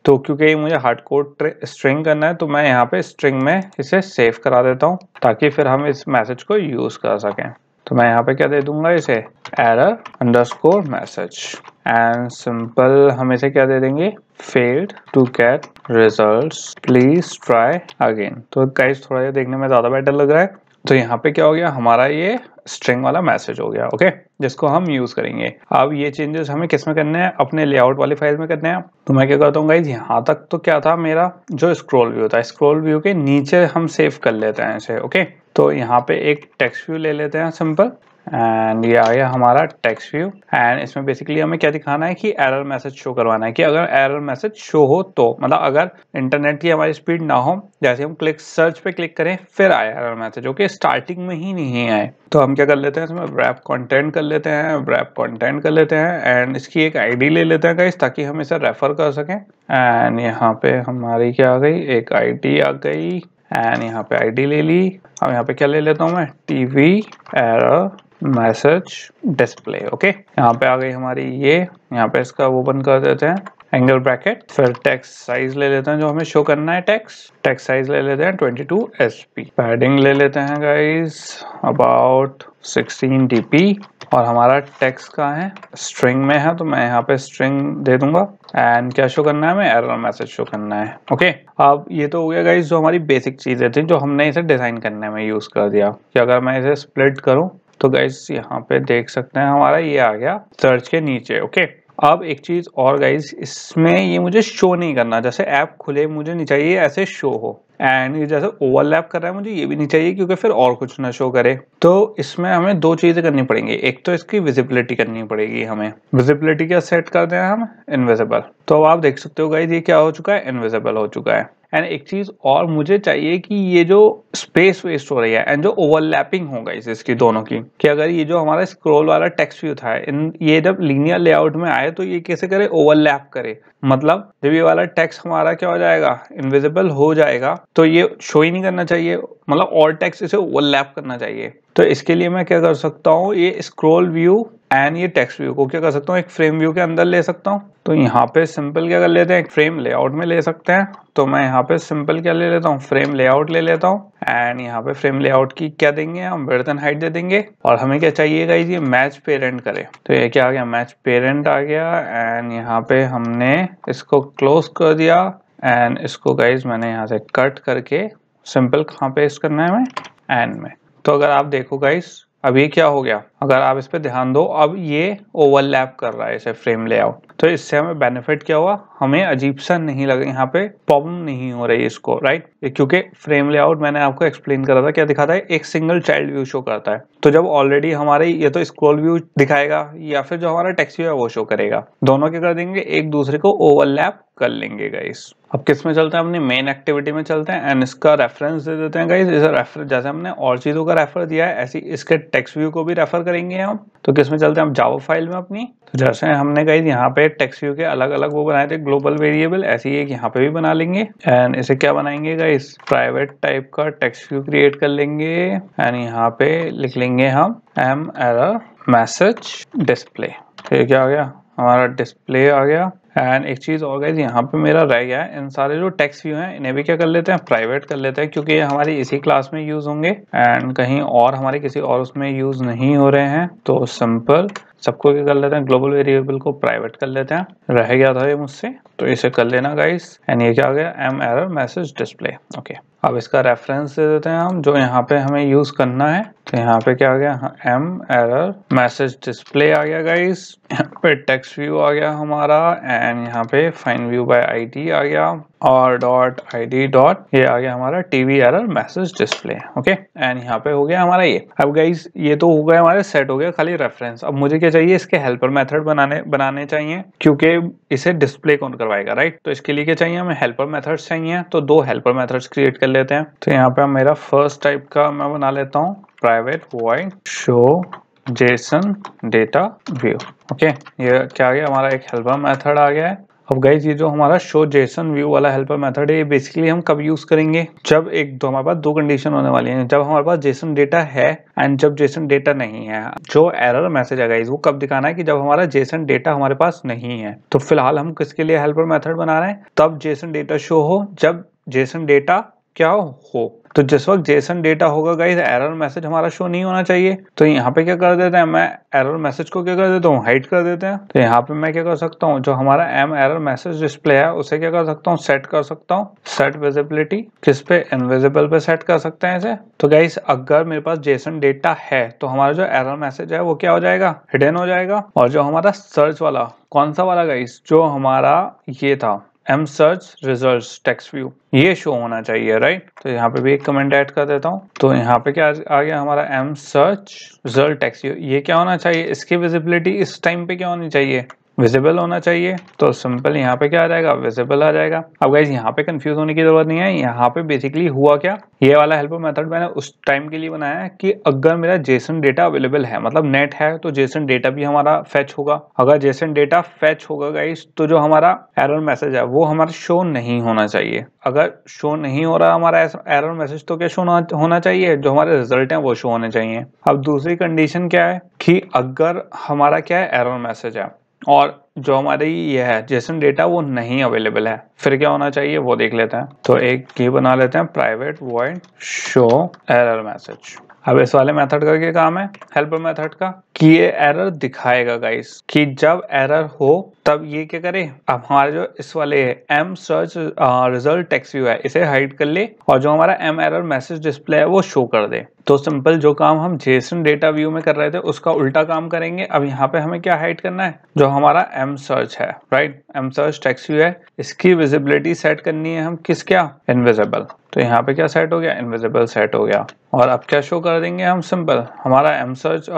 तो क्योंकि मुझे हार्ड कोड स्ट्रिंग करना है तो मैं यहाँ पे स्ट्रिंग में इसे सेव करा देता हूँ ताकि फिर हम इस मैसेज को यूज कर सकें। तो मैं यहाँ पे क्या दे दूंगा, इसे error underscore message and simple हम इसे क्या दे देंगे, failed to get results please try again. तो गाइस थोड़ा ये देखने में ज्यादा बेटर लग रहा है। तो यहाँ पे क्या हो गया, हमारा ये स्ट्रिंग वाला मैसेज हो गया, ओके, जिसको हम यूज करेंगे। अब ये चेंजेस हमें किस में करने हैं, अपने लेआउट वाली फाइल में करने हैं। तो मैं क्या करता हूँ गाइज, यहाँ तक तो क्या था मेरा जो स्क्रॉल व्यू था, स्क्रॉल व्यू के नीचे हम सेव कर लेते हैं इसे, ओके। तो यहाँ पे एक टेक्स्ट व्यू ले लेते हैं सिंपल, एंड ये आ गया हमारा टेक्स्ट व्यू। एंड इसमें बेसिकली हमें क्या दिखाना है कि एरर मैसेज शो करवाना है कि अगर एरर मैसेज शो हो तो, मतलब अगर इंटरनेट की हमारी स्पीड ना हो, जैसे हम सर्च पे क्लिक करें फिर आए एरर मैसेज, ओके, स्टार्टिंग में ही नहीं आए, तो हम क्या कर लेते हैं इसमें wrap कंटेंट कर लेते हैं, wrap कंटेंट कर लेते हैं एंड इसकी एक आईडी ले लेते हैं गाइस ताकि हम इसे रेफर कर सकें। एंड यहाँ पे हमारी क्या आ गई, एक आईडी आ गई एंड यहाँ पे आईडी ले ली। अब यहाँ पे क्या ले लेता हूँ मैं, TV error message display, okay. यहाँ पे आ गई हमारी ये, यहाँ पे इसका वो बंद कर देते हैं एंगल ब्रैकेट। फिर टेक्स्ट साइज ले लेते हैं जो हमें शो करना है, टेक्स्ट साइज ले लेते हैं 22 SP। पैडिंग ले लेते हैं गाइस अबाउट 16 dp। और हमारा टेक्स्ट कहाँ है, स्ट्रिंग में है, तो मैं यहाँ पे स्ट्रिंग दे दूंगा एंड क्या शो करना है हमें, एरर मैसेज शो करना है, ओके। अब ये तो हो गया गाइस जो हमारी बेसिक चीजें थी जो हमने इसे डिजाइन करने में यूज कर दिया। कि अगर मैं इसे स्प्लिट करूं तो गाइस यहाँ पे देख सकते हैं हमारा ये आ गया सर्च के नीचे, ओके। अब एक चीज और गाइस, इसमें ये मुझे शो नहीं करना, जैसे ऐप खुले मुझे नहीं चाहिए ऐसे शो हो, एंड ये जैसे ओवरलैप कर रहा है मुझे ये भी नहीं चाहिए क्योंकि फिर और कुछ ना शो करे। तो इसमें हमें दो चीजें करनी पड़ेंगी, एक तो इसकी विजिबिलिटी करनी पड़ेगी हमें। विजिबिलिटी क्या सेट कर दें हम, इनविजिबल। तो अब आप देख सकते हो गाइस ये क्या हो चुका है, इनविजिबल हो चुका है। एंड एक चीज और मुझे चाहिए कि ये जो स्पेस वेस्ट हो रही है एंड जो ओवरलैपिंग होगा इसकी दोनों की, कि अगर ये जो हमारा स्क्रॉल वाला टेक्स्ट व्यू था ये जब लीनियर लेआउट में आए तो ये कैसे करे, ओवरलैप करे। मतलब जब ये वाला टेक्स्ट हमारा क्या हो जाएगा, इनविजिबल हो जाएगा, तो ये शो ही नहीं करना चाहिए, मतलब और टेक्स्ट इसे ओवरलैप करना चाहिए। तो इसके लिए मैं क्या कर सकता हूँ, ये स्क्रॉल व्यू एंड ये टेक्स्ट व्यू को क्या कर सकता हूँ, एक फ्रेम व्यू के अंदर ले सकता हूँ। तो यहाँ पे सिंपल क्या कर लेते हैं, एक फ्रेम लेआउट में ले सकते हैं। तो मैं यहाँ पे सिंपल क्या ले लेता हूँ, फ्रेम लेआउट ले लेता हूँ एंड यहाँ पे फ्रेम लेआउट की क्या देंगे हम, विड्थ एंड हाइट दे देंगे। और हमें क्या चाहिएगा, ये मैच पेरेंट करे, तो ये क्या आ गया, मैच पेरेंट आ गया। एंड यहाँ पे हमने इसको क्लोज कर दिया एंड इसको गाइज मैंने यहाँ से कट करके सिंपल कहाँ पेस्ट करना है हमें, एंड में। तो अगर आप देखो गाइज अब ये क्या हो गया, अगर आप इस पे ध्यान दो, अब ये ओवरलैप कर रहा है इसे फ्रेम लेआउट। तो इससे हमें बेनिफिट क्या हुआ, हमें अजीब सा नहीं लगा, यहाँ पे प्रॉब्लम नहीं हो रही इसको, राइट। क्योंकि फ्रेम लेआउट मैंने आपको एक्सप्लेन करा था क्या दिखाता है, एक सिंगल चाइल्ड व्यू शो करता है। तो जब ऑलरेडी हमारे ये तो स्क्रॉल व्यू दिखाएगा या फिर जो हमारा टेक्स्ट व्यू है वो शो करेगा, दोनों क्या कर देंगे, एक दूसरे को ओवरलैप कर लेंगे गाइस। अब किस में चलते हैं, अपनी मेन एक्टिविटी में चलते हैं एंड इसका रेफरेंस दे देते हैं गाइस। इसे रेफर जैसे हमने और चीजों का रेफर दिया है ऐसे इसके टेक्स्ट व्यू को भी रेफर करेंगे हम। तो किस में चलते हैं, हम जावा फाइल में अपनी। तो जैसे हमने गाइस यहाँ पे टेक्स्ट व्यू के अलग अलग वो बनाए थे ग्लोबल वेरिएबल, ऐसे ही एक यहाँ पे भी बना लेंगे एंड इसे क्या बनाएंगे गाइस, प्राइवेट टाइप का टेक्स्ट व्यू क्रिएट कर लेंगे एंड यहाँ पे लिख लेंगे हम एम एरर मैसेज डिस्प्ले। तो ये क्या आ गया, हमारा डिस्प्ले आ गया। एंड एक चीज और गाइस यहाँ पे मेरा रह गया है, इन सारे जो टेक्स्ट व्यू हैं इन्हें भी क्या कर लेते हैं, प्राइवेट कर लेते हैं, क्योंकि ये हमारी इसी क्लास में यूज होंगे एंड कहीं और हमारे किसी और उसमें यूज नहीं हो रहे हैं। तो सिंपल सबको क्या कर लेते हैं, ग्लोबल वेरिएबल को प्राइवेट कर लेते हैं। रह गया था ये मुझसे, तो इसे कर लेना गाइस। एंड ये क्या आ गया, M error message display, okay. अब इसका रेफरेंस दे देते हैं हम जो यहाँ पे हमें यूज करना है। तो यहाँ पे क्या आ गया, एम एरर मैसेज डिस्प्ले आ गया गाइस। यहाँ पे टेक्स्ट व्यू आ गया हमारा एंड यहाँ पे फाइंड व्यू बाय आईडी आ गया और डॉट आईडी डॉट ये आ गया हमारा TV error message display, okay. And यहाँ पे हो गया हमारा ये। अब गाइस ये तो हो गया हमारे सेट हो गया खाली रेफरेंस। अब मुझे क्या चाहिए, इसके हेल्पर मेथड बनाने चाहिए, क्योंकि इसे डिस्प्ले कौन करवाएगा, राइट। तो इसके लिए क्या चाहिए, हमें हेल्पर मेथड्स चाहिए। तो दो हेल्पर मेथड्स क्रिएट कर लेते हैं। तो यहाँ पे मेरा फर्स्ट टाइप का मैं बना लेता हूँ, private void show Jason data view, okay. ये क्या आ गया, हमारा एक हेल्पर मेथड आ गया है। अब गाइस ये जो हमारा शो जेसन व्यू वाला हेल्पर मेथड है, ये बेसिकली हम कब यूज करेंगे, जब एक तो हमारे पास दो कंडीशन होने वाली हैं, जब हमारे पास जेसन डेटा है एंड जब जेसन डेटा नहीं है। जो एरर मैसेज है गाइस वो कब दिखाना है कि जब हमारा जेसन डेटा हमारे पास नहीं है। तो फिलहाल हम किसके लिए हेल्पर मेथड बना रहे हैं, तब जेसन डेटा शो हो जब जेसन डेटा क्या हो। तो जिस वक्त जेसन डेटा होगा गाइस एरर मैसेज हमारा शो नहीं होना चाहिए। तो यहाँ पे क्या कर देते हैं, मैं एरर मैसेज को क्या कर देता हूँ, हाइड कर देते हैं। तो यहाँ पे मैं क्या कर सकता हूँ, जो हमारा एम एरर मैसेज डिस्प्ले है उसे क्या कर सकता हूँ, सेट कर सकता हूँ। सेट विजिबिलिटी किस पे, इनविजिबल पे सेट कर सकते हैं इसे। तो गाइस अगर मेरे पास जेसन डेटा है तो हमारा जो एरर मैसेज है वो क्या हो जाएगा, हिडन हो जाएगा। और जो हमारा सर्च वाला, कौन सा वाला गाइस, जो हमारा ये था M search results text view, ये शो होना चाहिए, राइट। तो यहाँ पे भी एक कमेंट ऐड कर देता हूँ। तो यहाँ पे क्या आ गया हमारा M search result text view, ये क्या होना चाहिए, इसकी विजिबिलिटी इस टाइम पे क्या होनी चाहिए, विजिबल होना चाहिए। तो सिंपल यहाँ पे क्या आ जाएगा, विजिबल आ जाएगा। अब गाइस यहाँ पे कंफ्यूज होने की जरूरत नहीं है। यहाँ पे बेसिकली हुआ क्या, ये वाला हेल्पर मेथड मैंने उस टाइम के लिए बनाया है कि अगर मेरा जेसन डेटा अवेलेबल है, मतलब नेट है, तो जेसन डेटा भी हमारा फेच होगा। अगर जेसन डेटा फेच होगा गाइस तो जो हमारा एरर मैसेज है वो हमारा शो नहीं होना चाहिए। अगर शो नहीं हो रहा हमारा एरर मैसेज तो क्या शो होना चाहिए, जो हमारे रिजल्ट हैं वो शो होने चाहिए। अब दूसरी कंडीशन क्या है कि अगर हमारा क्या है, एरर मैसेज है और जो हमारी ये है जेसन डेटा वो नहीं अवेलेबल है, फिर क्या होना चाहिए वो देख लेते हैं। तो एक ये बना लेते हैं, private void show error message. अब इस वाले मेथड का क्या काम है, हेल्पर मेथड का, कि ये एरर दिखाएगा गाइस कि जब एरर हो तब ये क्या करे, अब हमारे जो इस वाले M search result text view है इसे हाइड कर ले और जो हमारा एम एरर मैसेज डिस्प्ले है वो शो कर दे। तो सिंपल जो काम हम जेसन डेटा व्यू में कर रहे थे उसका उल्टा काम करेंगे। अब यहाँ पे हमें क्या हाइड करना है, जो हमारा एम सर्च है, right, M search text view है, इसकी विजिबिलिटी सेट करनी है हम किस, क्या, इनविजिबल। तो यहाँ पे क्या सेट हो गया, इनविजिबल सेट हो गया। और अब क्या शो कर देंगे हम, सिंपल हमारा एम सर्च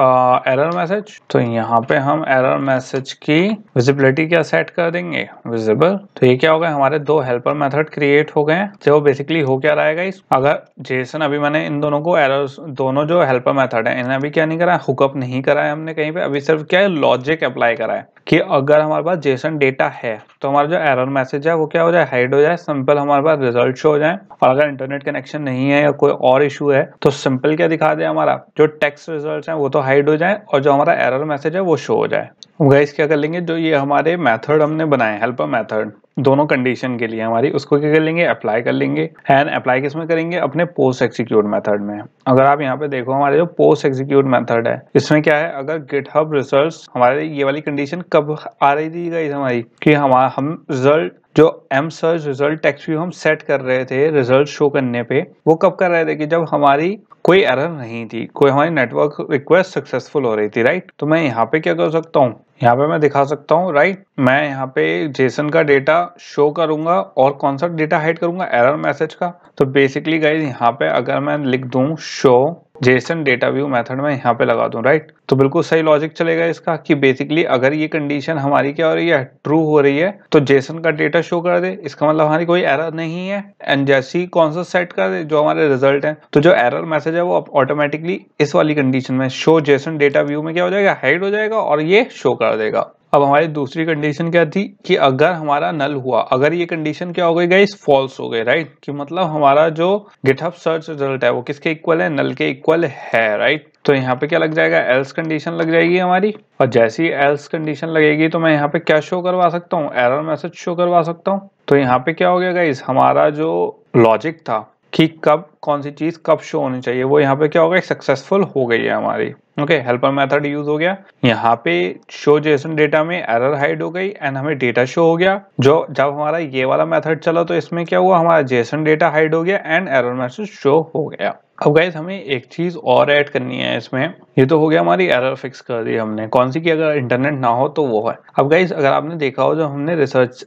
एरर मैसेज। तो यहाँ पे हम एरर मैसेज की विजिबिलिटी क्या सेट कर देंगे, विजिबल। तो ये क्या हो गया, हमारे दो हेल्पर मेथड क्रिएट हो गए हैं। जो बेसिकली हो क्या रहेगा इस, अगर जेसन अभी मैंने इन दोनों को एरर्स, दोनों जो हेल्पर मेथड है इन्हें अभी क्या नहीं करा है, हुकअप नहीं करा है हमने कहीं पे, अभी सिर्फ क्या है, लॉजिक अप्लाई करा है कि अगर हमारे पास जेसन डेटा है तो हमारा जो एरर मैसेज है वो क्या हो जाए, हाइड हो जाए, सिंपल हमारे पास रिजल्ट शो हो जाए। और अगर इंटरनेट कनेक्शन नहीं है या कोई और इशू है तो सिंपल क्या दिखा दे, हमारा जो टेक्स्ट रिजल्ट्स हैं वो तो हाइड हो जाए और जो हमारा एरर मैसेज है वो शो हो जाए। गाइस क्या कर लेंगे, जो ये हमारे मेथड हमने बनाए हेल्पर मेथड दोनों कंडीशन के लिए हमारी, उसको क्या कर लेंगे, अप्लाई कर लेंगे। एंड अप्लाई किस में करेंगे, अपने पोस्ट एग्जीक्यूट मेथड में। अगर आप यहाँ पे देखो हमारे जो पोस्ट एग्जीक्यूट मेथड है इसमें क्या है, अगर गिटहब रिजल्ट्स, हमारे ये वाली कंडीशन कब आ रही थी गाइस हमारी, कि हम रिजल्ट जो M search result text view हम सेट कर रहे थे रिजल्ट शो करने पे, वो कब कर रहे थे कि जब हमारी कोई एरर नहीं थी, कोई हमारी नेटवर्क रिक्वेस्ट सक्सेसफुल हो रही थी, राइट। तो मैं यहाँ पे क्या कर सकता हूँ, यहाँ पे मैं दिखा सकता हूँ, राइट, मैं यहाँ पे जेसन का डेटा शो करूंगा और कौन सा डेटा हाइड करूंगा, एरर मैसेज का। तो बेसिकली गाइस यहाँ पे अगर मैं लिख दूं show Jason data view method में यहाँ पे लगा दूं, राइट, तो बिल्कुल सही लॉजिक चलेगा इसका कि बेसिकली अगर ये कंडीशन हमारी क्या हो रही है, ट्रू हो रही है, तो जेसन का डेटा शो कर दे, इसका मतलब हमारी कोई एरर नहीं है। एंड जैसे ही कौन सा सेट कर दे, जो हमारे रिजल्ट है, तो जो एरर मैसेज है वो ऑटोमेटिकली इस वाली कंडीशन में शो जेसन डेटा व्यू में क्या हो जाएगा, हाइड हो जाएगा और ये शो कर देगा। अब हमारी दूसरी कंडीशन क्या थी कि अगर हमारा नल हुआ, अगर ये कंडीशन क्या हो गई गाइस, फॉल्स हो गई, राइट, कि मतलब हमारा जो गिटहब सर्च रिजल्ट है वो किसके इक्वल है, नल के इक्वल है, राइट। तो यहाँ पे क्या लग जाएगा, एल्स कंडीशन लग जाएगी हमारी। और जैसी एल्स कंडीशन लगेगी तो मैं यहाँ पे क्या शो करवा सकता हूँ, एरर मैसेज शो करवा सकता हूँ। तो यहाँ पे क्या हो गया गाइस, हमारा जो लॉजिक था कि कब कौन सी चीज कब शो होनी चाहिए, वो यहाँ पे क्या हो गया, सक्सेसफुल हो गई है हमारी। ओके, हेल्पर मेथड यूज हो गया। यहाँ पे शो जेसन डेटा में एरर हाइड हो गई एंड हमें डेटा शो हो गया। जो जब हमारा ये वाला मेथड चला तो इसमें क्या हुआ, हमारा जेसन डेटा हाइड हो गया एंड एरर मैसेज शो हो गया। अब गाइस हमें एक चीज और ऐड करनी है इसमें, ये तो हो गया हमारी एरर फिक्स कर दी हमने, कौन सी की, अगर इंटरनेट ना हो तो वो है। अब गाइस अगर आपने देखा हो, जो हमने रिसर्च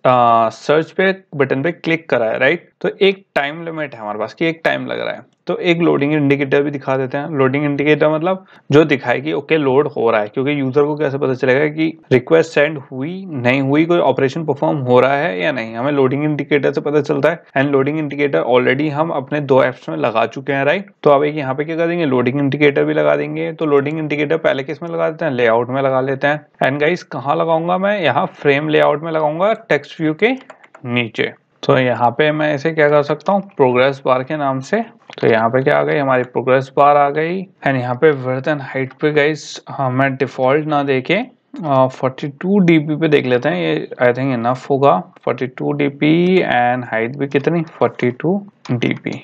सर्च पे बटन पे क्लिक करा है, राइट, तो एक टाइम लिमिट है हमारे पास कि एक टाइम लग रहा है। तो एक लोडिंग इंडिकेटर भी दिखा देते हैं। लोडिंग इंडिकेटर मतलब जो दिखाए कि ओके लोड हो रहा है, क्योंकि यूजर को कैसे पता चलेगा कि रिक्वेस्ट सेंड हुई नहीं हुई, कोई ऑपरेशन परफॉर्म हो रहा है या नहीं, हमें लोडिंग इंडिकेटर से पता चलता है। एंड लोडिंग इंडिकेटर ऑलरेडी हम अपने दो एप्स में लगा चुके हैं, राइट। तो अब एक यहाँ पे क्या कर देंगे, लोडिंग इंडिकेटर भी लगा देंगे। तो लोडिंग इंडिकेटर पहले किस में लगा देते हैं, लेआउट में लगा लेते हैं। एंड गाइस कहाँ लगाऊंगा मैं, यहाँ फ्रेम लेआउट में लगाऊंगा, टेक्स्ट व्यू के नीचे। तो यहाँ पे मैं इसे क्या कर सकता हूँ, प्रोग्रेस बार के नाम से। तो यहाँ पे क्या आ गई, हमारी प्रोग्रेस बार आ गई। एंड यहाँ पे विड्थ एंड हाइट पे गाइस मैं डिफॉल्ट ना देके 42 dp पे देख लेते हैं, ये आई थिंक इनफ होगा। 42 dp एंड हाइट भी कितनी, 42 dp।